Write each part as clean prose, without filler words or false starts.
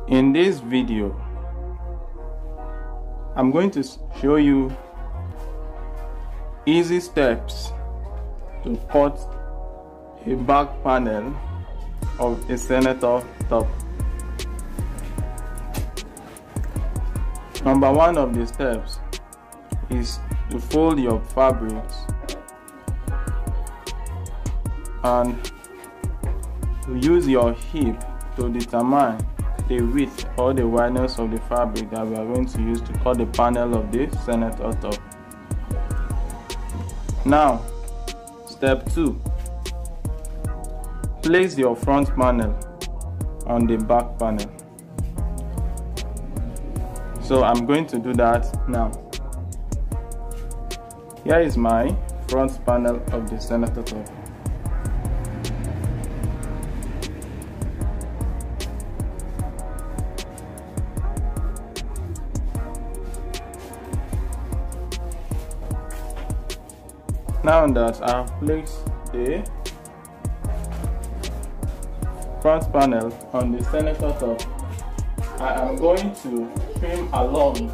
In this video, I'm going to show you easy steps to cut a back panel of a sanator top. Number one of the steps is to fold your fabrics and to use your hip to determine the width or the wideness of the fabric that we are going to use to cut the panel of the sanator top. Now, step 2. Place your front panel on the back panel. So I'm going to do that now. Here is my front panel of the sanator top. Now that I have placed the front panel on the sanator top, I am going to trim along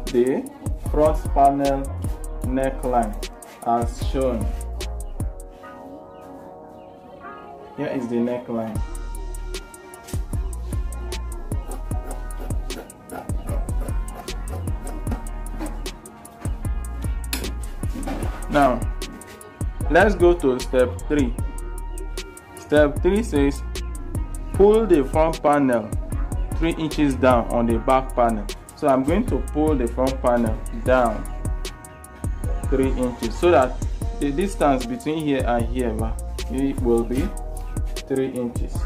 the front panel neckline as shown. Here is the neckline. Now, let's go to step 3. Step 3 says, pull the front panel 3 inches down on the back panel. So I'm going to pull the front panel down 3 inches so that the distance between here and here it will be 3 inches.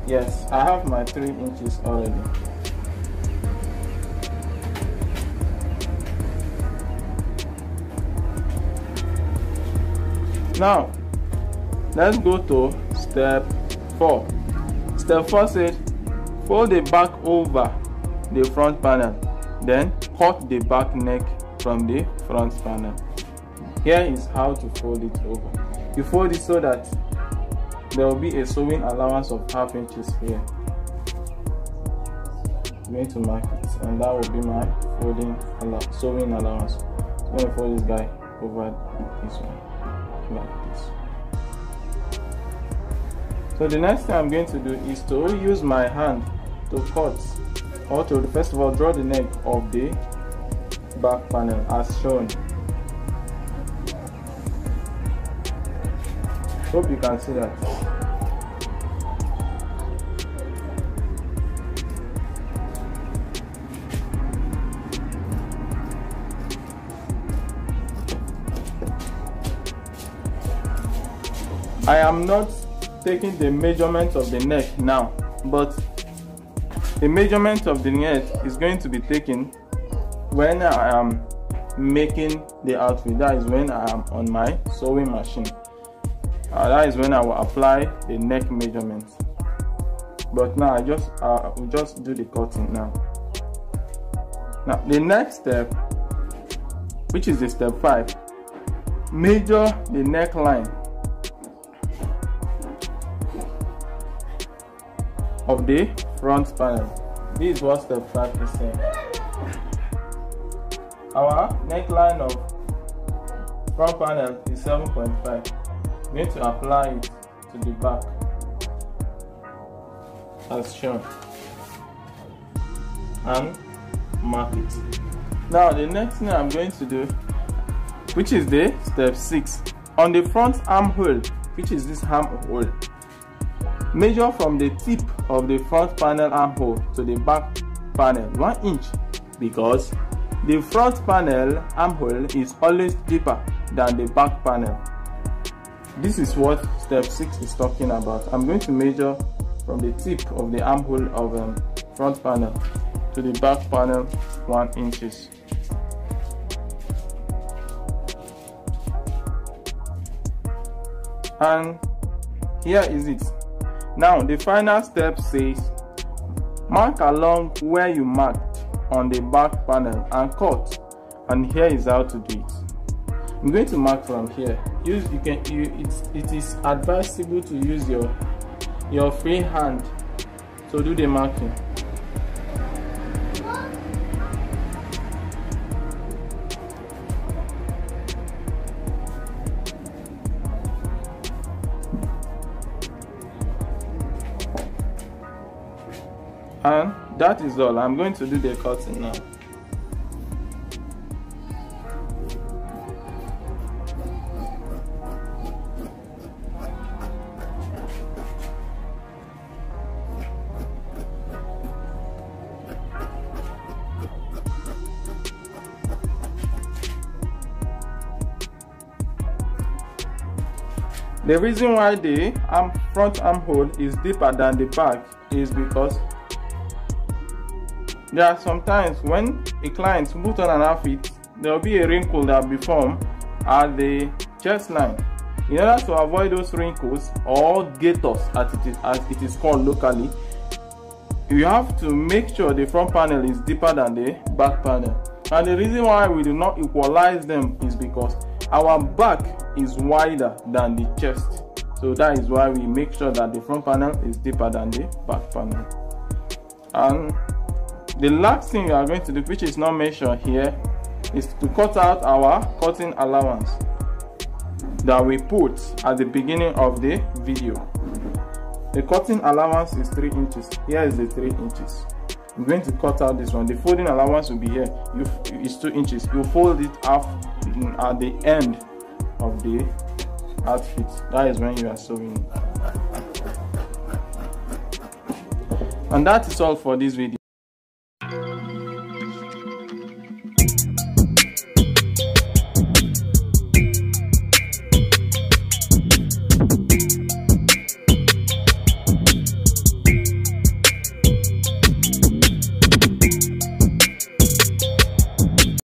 Yes, I have my 3 inches already. Now, let's go to step 4. Step 4 says, fold the back over the front panel, then cut the back neck from the front panel. Here is how to fold it over. You fold it so that there will be a sewing allowance of 1/2 inches here. I'm going to mark it, and that will be my sewing allowance. So I'm going to fold this guy over this one. Like this. So the next thing I'm going to do is to use my hand to cut, or to first of all draw the neck of the back panel as shown. Hope you can see that. I am not taking the measurement of the neck now, but the measurement of the neck is going to be taken when I am making the outfit. That is when I am on my sewing machine. That is when I will apply the neck measurement. But now I will just do the cutting now. Now the next step, which is the step 5, measure the neckline of the front panel. This is what step 5 is saying. Our neckline of front panel is 7.5. We need to apply it to the back as shown and mark it. Now the next thing I'm going to do, which is the step 6, on the front armhole, which is this armhole, measure from the tip of the front panel armhole to the back panel 1 inch, because the front panel armhole is always deeper than the back panel. This is what step 6 is talking about. I'm going to measure from the tip of the armhole of front panel to the back panel 1 inches. And here is it. Now the final step says, mark along where you marked on the back panel and cut. And here is how to do it. I'm going to mark from here. It is advisable to use your free hand to do the marking. And that is all. I'm going to do the cutting now. The reason why the front armhole is deeper than the back is because there are some times when a client puts on an outfit, there will be a wrinkle that will be formed at the chest line. In order to avoid those wrinkles or gaiters as it is called locally, you have to make sure the front panel is deeper than the back panel. And the reason why we do not equalize them is because our back is wider than the chest. So that is why we make sure that the front panel is deeper than the back panel. And the last thing we are going to do, which is not mentioned here, is to cut out our cutting allowance that we put at the beginning of the video. The cutting allowance is 3 inches. Here is the 3 inches. I'm going to cut out this one. The folding allowance will be here. It's 2 inches. You fold it up at the end of the outfit. That is when you are sewing. And that is all for this video.